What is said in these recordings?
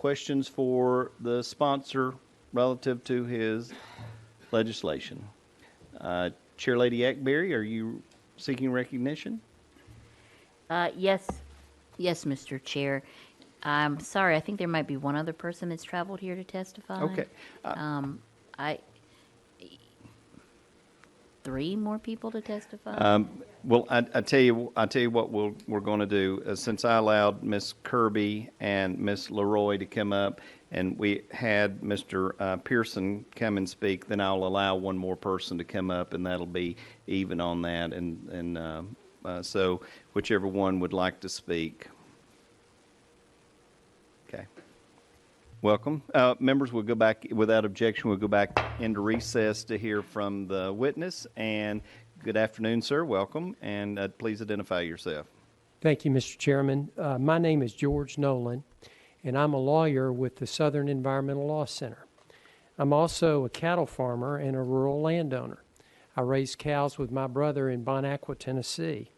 questions for the sponsor relative to his legislation? Chair Lady Ackberry, are you seeking recognition? Yes, Mr. Chair. I'm sorry, I think there might be one other person that's traveled here to testify. Okay. I, 3 more people to testify? Well, I tell you what we're going to do. Since I allowed Miss Kirby and Miss Leroy to come up, and we had Mr. Pearson come and speak, then I'll allow one more person to come up, and that'll be even on that. And so whichever one would like to speak. Okay. Welcome. Members, we'll go back, without objection, we'll go back into recess to hear from the witness. And good afternoon, sir. Welcome. And please identify yourself. Thank you, Mr. Chairman. My name is George Nolan, and I'm a lawyer with the Southern Environmental Law Center. I'm also a cattle farmer and a rural landowner. I raise cows with my brother in Bonacqua, Tennessee.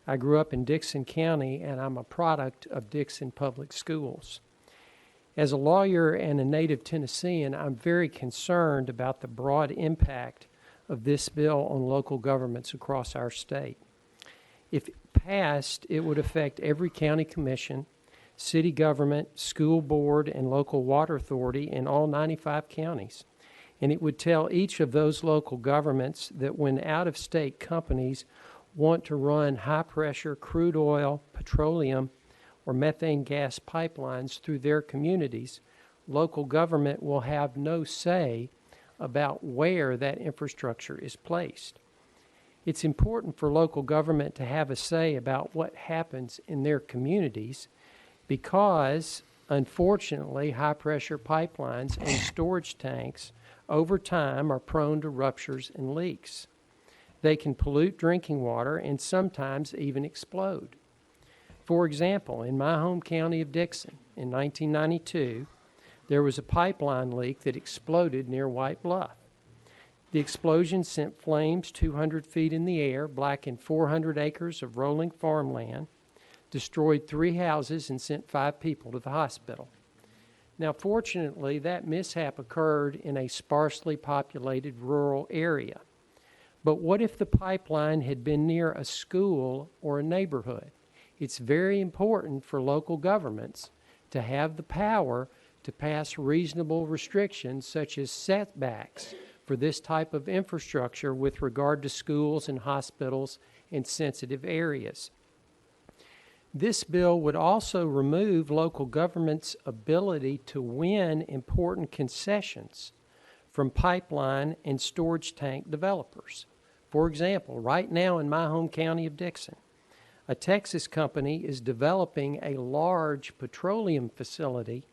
I grew up in Dickson County, and I'm a product of Dickson Public Schools. As a lawyer and a native Tennessean, I'm very concerned about the broad impact of this bill on local governments across our state. If passed, it would affect every county commission, city government, school board, and local water authority in all 95 counties. And it would tell each of those local governments that when out-of-state companies want to run high-pressure crude oil, petroleum, or methane gas pipelines through their communities, local government will have no say about where that infrastructure is placed. It's important for local government to have a say about what happens in their communities because, unfortunately, high-pressure pipelines and storage tanks over time are prone to ruptures and leaks. They can pollute drinking water and sometimes even explode. For example, in my home county of Dickson, in 1992, there was a pipeline leak that exploded near White Bluff. The explosion sent flames 200 feet in the air, blackened 400 acres of rolling farmland, destroyed 3 houses, and sent 5 people to the hospital. Now, fortunately, that mishap occurred in a sparsely populated rural area. But what if the pipeline had been near a school or a neighborhood? It's very important for local governments to have the power to pass reasonable restrictions such as setbacks for this type of infrastructure with regard to schools and hospitals and sensitive areas. This bill would also remove local government's ability to win important concessions from pipeline and storage tank developers. For example, right now in my home county of Dickson, a Texas company is developing a large petroleum facility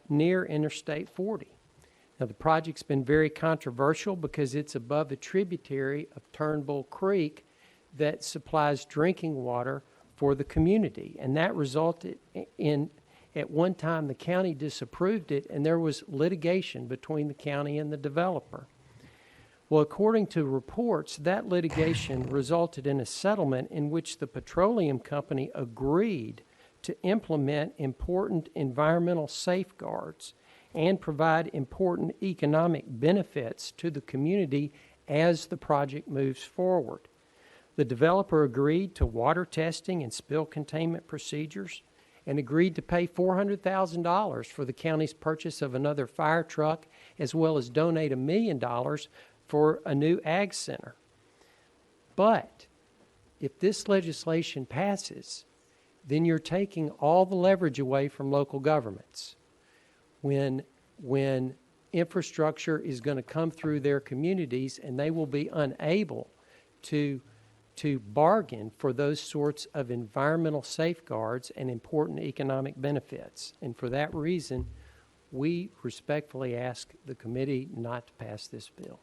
near Interstate 40. Now, the project's been very controversial because it's above a tributary of Turnbull Creek that supplies drinking water for the community. And that resulted in, at one time, the county disapproved it, and there was litigation between the county and the developer. Well, according to reports, that litigation resulted in a settlement in which the petroleum company agreed to implement important environmental safeguards and provide important economic benefits to the community as the project moves forward. The developer agreed to water testing and spill containment procedures and agreed to pay $400,000 for the county's purchase of another fire truck, as well as donate $1 million for a new ag center. But if this legislation passes, then you're taking all the leverage away from local governments. When infrastructure is going to come through their communities and they will be unable to bargain for those sorts of environmental safeguards and important economic benefits. And for that reason, we respectfully ask the committee not to pass this bill.